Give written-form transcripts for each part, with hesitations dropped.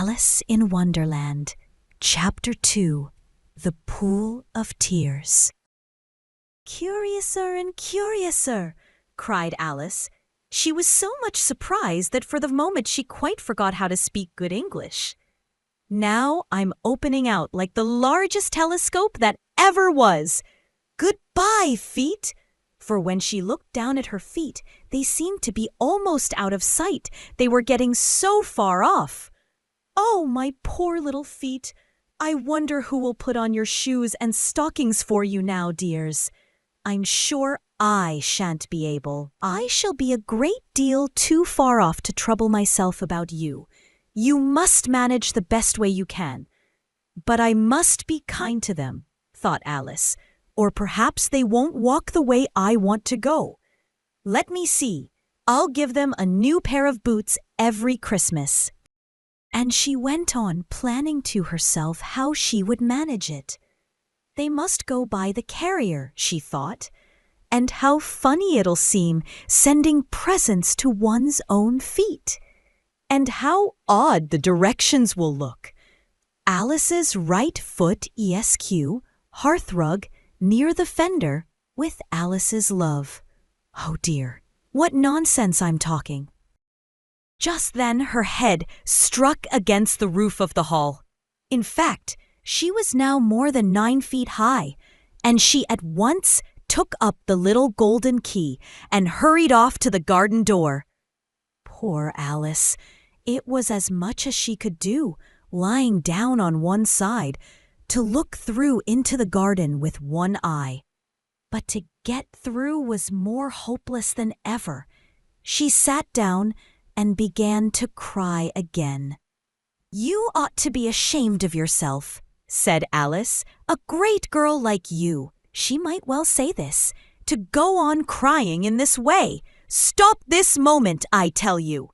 Alice in Wonderland, Chapter 2, The Pool of Tears. "Curiouser and curiouser," cried Alice. She was so much surprised that for the moment she quite forgot how to speak good English. "Now I'm opening out like the largest telescope that ever was. Goodbye, feet!" For when she looked down at her feet, they seemed to be almost out of sight. They were getting so far off. "Oh, my poor little feet! I wonder who will put on your shoes and stockings for you now, dears. I'm sure I shan't be able. I shall be a great deal too far off to trouble myself about you. You must manage the best way you can. But I must be kind to them," thought Alice, "or perhaps they won't walk the way I want to go. Let me see. I'll give them a new pair of boots every Christmas." And she went on planning to herself how she would manage it. They must go by the carrier, she thought. And how funny it'll seem sending presents to one's own feet. And how odd the directions will look. Alice's right foot ESQ, hearthrug, near the fender, with Alice's love. Oh dear, what nonsense I'm talking. Just then her head struck against the roof of the hall. In fact, she was now more than 9 feet high, and she at once took up the little golden key and hurried off to the garden door. Poor Alice! It was as much as she could do, lying down on one side, to look through into the garden with one eye. But to get through was more hopeless than ever. She sat down and began to cry again. "You ought to be ashamed of yourself," said Alice. "A great girl like you," she might well say this, "to go on crying in this way. Stop this moment, I tell you."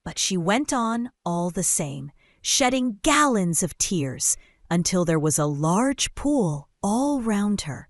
But she went on all the same, shedding gallons of tears, until there was a large pool all round her,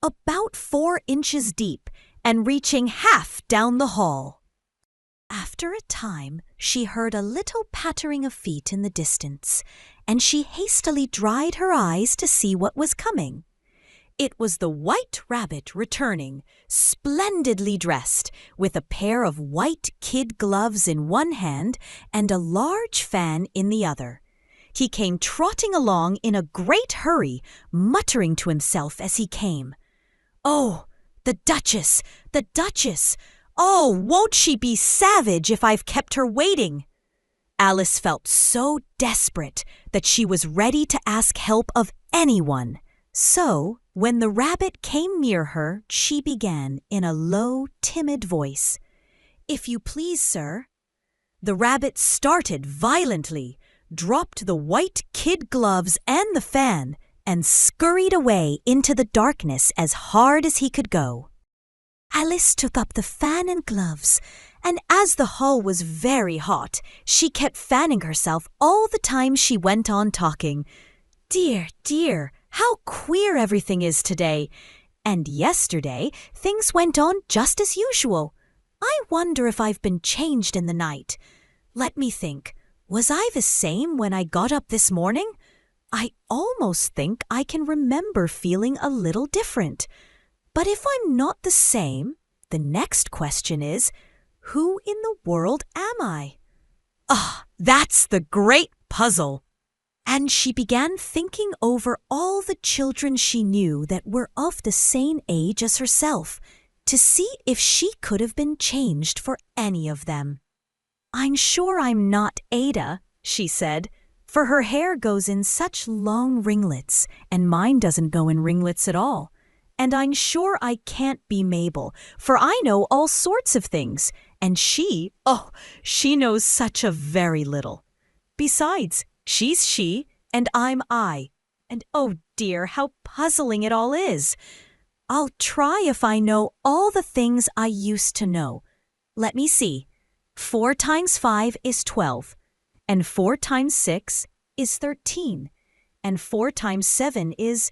about 4 inches deep and reaching half down the hall. After a time, she heard a little pattering of feet in the distance, and she hastily dried her eyes to see what was coming. It was the White Rabbit returning, splendidly dressed, with a pair of white kid gloves in one hand and a large fan in the other. He came trotting along in a great hurry, muttering to himself as he came. "Oh, the Duchess! The Duchess! Oh, won't she be savage if I've kept her waiting?" Alice felt so desperate that she was ready to ask help of anyone. So, when the rabbit came near her, she began in a low, timid voice, "If you please, sir." The rabbit started violently, dropped the white kid gloves and the fan, and scurried away into the darkness as hard as he could go. Alice took up the fan and gloves, and as the hall was very hot, she kept fanning herself all the time she went on talking. "Dear, dear, how queer everything is today. And yesterday, things went on just as usual. I wonder if I've been changed in the night. Let me think. Was I the same when I got up this morning? I almost think I can remember feeling a little different. But if I'm not the same, the next question is, who in the world am I? Ah, that's the great puzzle." And she began thinking over all the children she knew that were of the same age as herself, to see if she could have been changed for any of them. "I'm sure I'm not Ada," she said, "for her hair goes in such long ringlets, and mine doesn't go in ringlets at all. And I'm sure I can't be Mabel, for I know all sorts of things, and she knows such a very little. Besides, she's she, and I'm I, and oh dear, how puzzling it all is. I'll try if I know all the things I used to know. Let me see. 4 times 5 is 12, and 4 times 6 is 13, and 4 times 7 is...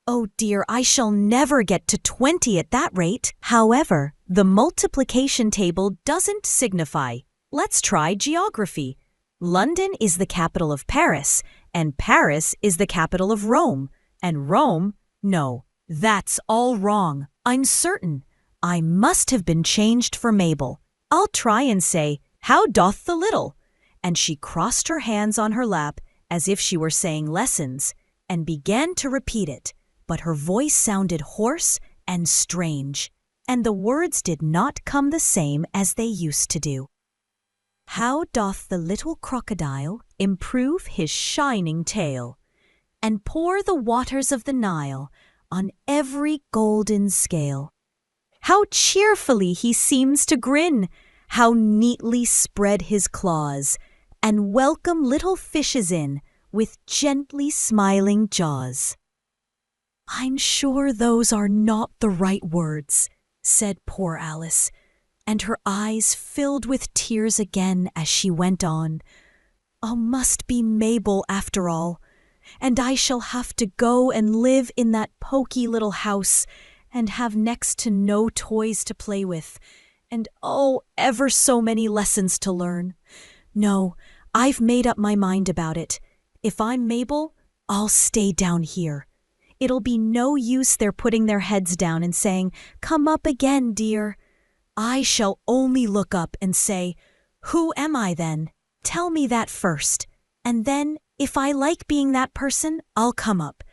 Oh dear, I shall never get to 20 at that rate. However, the multiplication table doesn't signify. Let's try geography. London is the capital of Paris, and Paris is the capital of Rome, and Rome, no, that's all wrong. I'm certain. I must have been changed for Mabel. I'll try and say, how doth the little? And she crossed her hands on her lap as if she were saying lessons, and began to repeat it, but her voice sounded hoarse and strange, and the words did not come the same as they used to do. How doth the little crocodile improve his shining tail, and pour the waters of the Nile on every golden scale? How cheerfully he seems to grin, how neatly spread his claws, and welcome little fishes in with gently smiling jaws. I'm sure those are not the right words, said poor Alice, and her eyes filled with tears again as she went on. I must be Mabel after all, and I shall have to go and live in that poky little house and have next to no toys to play with, and oh, ever so many lessons to learn. No, I've made up my mind about it. If I'm Mabel, I'll stay down here. It'll be no use their putting their heads down and saying, "Come up again, dear." I shall only look up and say, "Who am I then? Tell me that first. And then, if I like being that person, I'll come up.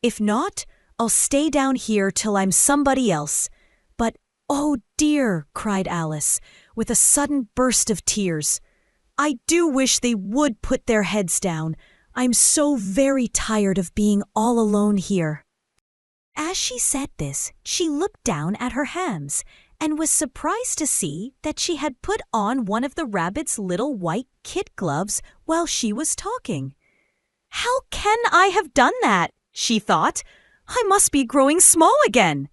If not, I'll stay down here till I'm somebody else." But, oh dear, cried Alice, with a sudden burst of tears, I do wish they would put their heads down. I'm so very tired of being all alone here. As she said this, she looked down at her hams and was surprised to see that she had put on one of the rabbit's little white kid gloves while she was talking. How can I have done that? She thought. I must be growing small again.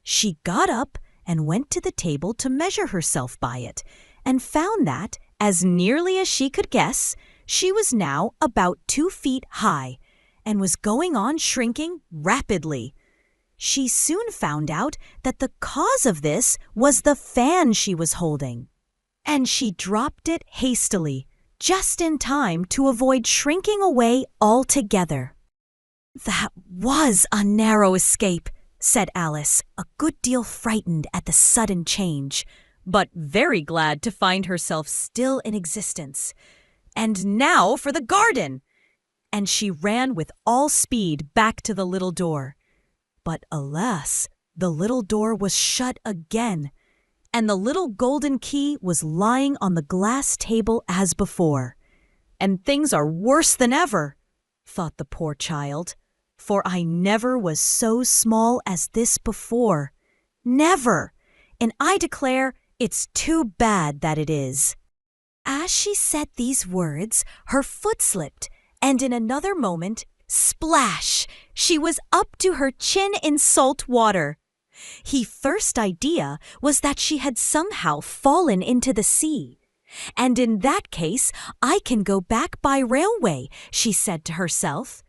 She got up and went to the table to measure herself by it, and found that, as nearly as she could guess, she was now about 2 feet high, and was going on shrinking rapidly. She soon found out that the cause of this was the fan she was holding, and she dropped it hastily, just in time to avoid shrinking away altogether. That was a narrow escape, said Alice, a good deal frightened at the sudden change, but very glad to find herself still in existence. And now for the garden! And she ran with all speed back to the little door. But alas, the little door was shut again, and the little golden key was lying on the glass table as before. And things are worse than ever, thought the poor child, for I never was so small as this before. Never! And I declare it's too bad that it is. As she said these words, her foot slipped, and in another moment, splash! She was up to her chin in salt water. Her first idea was that she had somehow fallen into the sea. And in that case, I can go back by railway, she said to herself.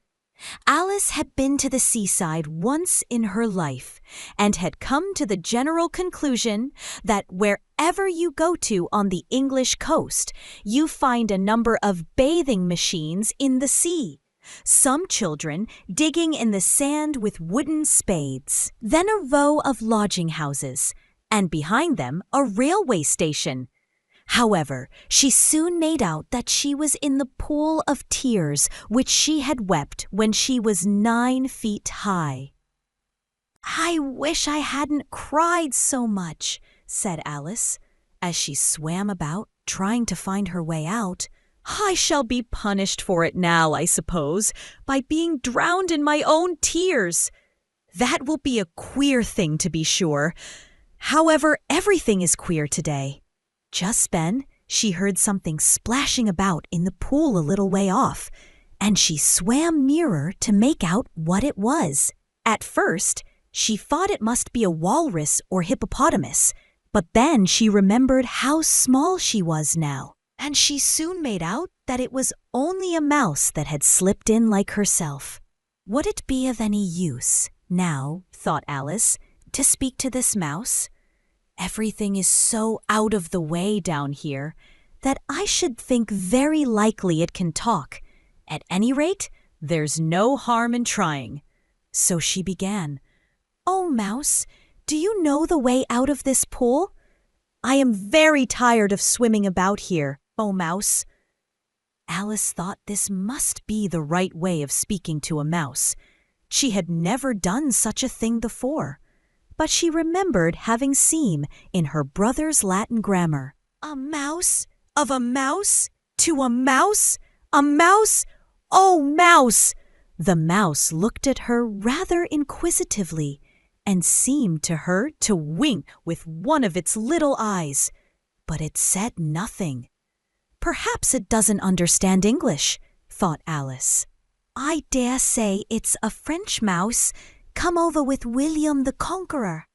Alice had been to the seaside once in her life, and had come to the general conclusion that wherever you go to on the English coast, you find a number of bathing machines in the sea. Some children digging in the sand with wooden spades, then a row of lodging houses, and behind them a railway station. However, she soon made out that she was in the pool of tears which she had wept when she was 9 feet high. I wish I hadn't cried so much, said Alice, as she swam about trying to find her way out. I shall be punished for it now, I suppose, by being drowned in my own tears. That will be a queer thing, to be sure. However, everything is queer today. Just then, she heard something splashing about in the pool a little way off, and she swam nearer to make out what it was. At first, she thought it must be a walrus or hippopotamus, but then she remembered how small she was now, and she soon made out that it was only a mouse that had slipped in like herself. Would it be of any use, now, thought Alice, to speak to this mouse? Everything is so out of the way down here that I should think very likely it can talk. At any rate, there's no harm in trying." So she began, "Oh, Mouse, do you know the way out of this pool? I am very tired of swimming about here, oh Mouse." Alice thought this must be the right way of speaking to a mouse. She had never done such a thing before, but she remembered having seen in her brother's Latin grammar, "A mouse, of a mouse, to a mouse, a mouse, oh Mouse." The mouse looked at her rather inquisitively and seemed to her to wink with one of its little eyes, but it said nothing. "Perhaps it doesn't understand English," thought Alice. "I dare say it's a French mouse come over with William the Conqueror."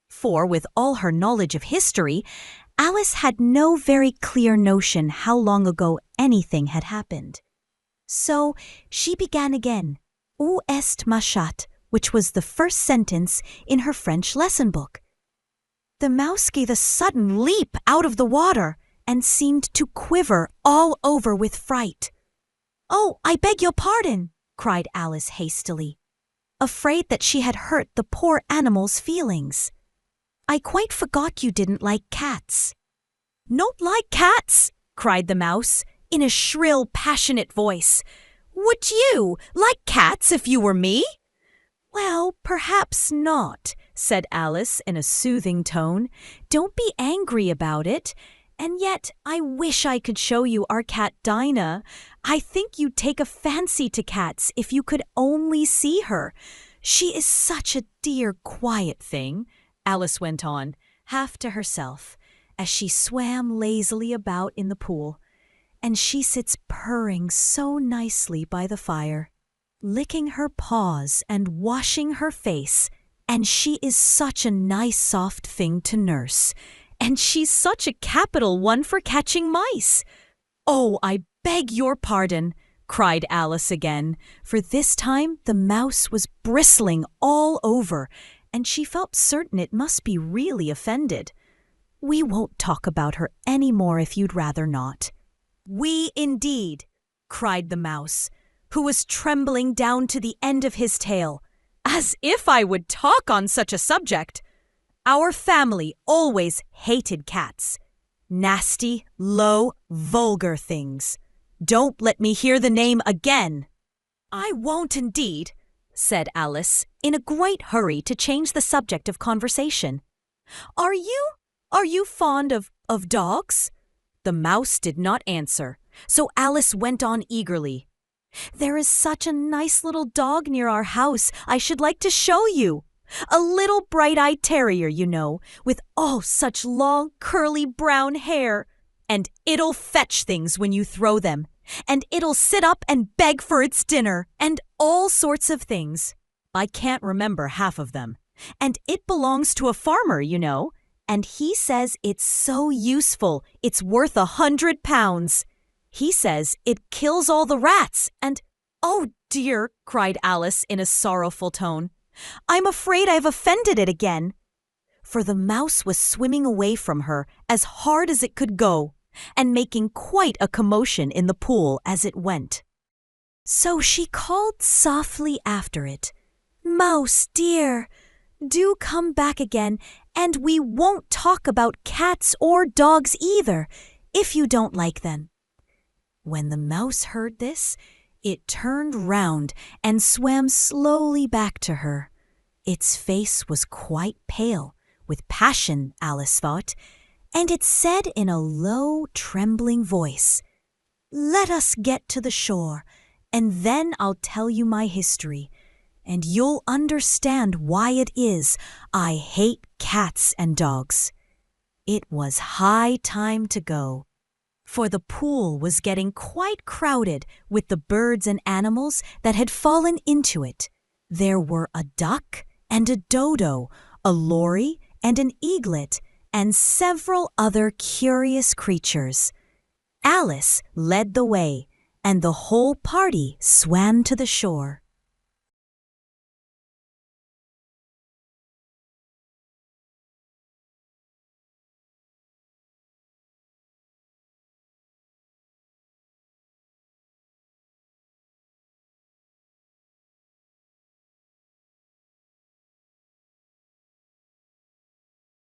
For with all her knowledge of history, Alice had no very clear notion how long ago anything had happened. So she began again, "Où est ma chatte?" which was the first sentence in her French lesson book. The mouse gave a sudden leap out of the water and seemed to quiver all over with fright. "Oh, I beg your pardon," cried Alice hastily, afraid that she had hurt the poor animal's feelings. "I quite forgot you didn't like cats." "Not like cats?" cried the mouse in a shrill, passionate voice. "Would you like cats if you were me?" "Well, perhaps not," said Alice in a soothing tone. "Don't be angry about it. And yet, I wish I could show you our cat Dinah. I think you'd take a fancy to cats if you could only see her. She is such a dear, quiet thing," Alice went on, half to herself, as she swam lazily about in the pool. "And she sits purring so nicely by the fire, licking her paws and washing her face, and she is such a nice soft thing to nurse. And she's such a capital one for catching mice." "Oh, I beg your pardon," cried Alice again, for this time the mouse was bristling all over, and she felt certain it must be really offended. "We won't talk about her any more if you'd rather not." "We indeed," cried the mouse, who was trembling down to the end of his tail. "As if I would talk on such a subject! Our family always hated cats. Nasty, low, vulgar things. Don't let me hear the name again." "I won't indeed," said Alice, in a great hurry to change the subject of conversation. Are you fond of dogs?" The mouse did not answer, so Alice went on eagerly. "There is such a nice little dog near our house I should like to show you. A little bright-eyed terrier, you know, with such long, curly brown hair. And it'll fetch things when you throw them. And it'll sit up and beg for its dinner, and all sorts of things. I can't remember half of them. And it belongs to a farmer, you know. And he says it's so useful, it's worth £100. He says it kills all the rats, and—" "Oh dear," cried Alice in a sorrowful tone. "I'm afraid I've offended it again." For the mouse was swimming away from her as hard as it could go, and making quite a commotion in the pool as it went. So she called softly after it, "Mouse, dear, do come back again, and we won't talk about cats or dogs either, if you don't like them." When the mouse heard this, it turned round and swam slowly back to her. Its face was quite pale, with passion, Alice thought, and it said in a low, trembling voice, "Let us get to the shore, and then I'll tell you my history, and you'll understand why it is I hate cats and dogs." It was high time to go, for the pool was getting quite crowded with the birds and animals that had fallen into it. There were a duck and a dodo, a lory and an eaglet, and several other curious creatures. Alice led the way, and the whole party swam to the shore.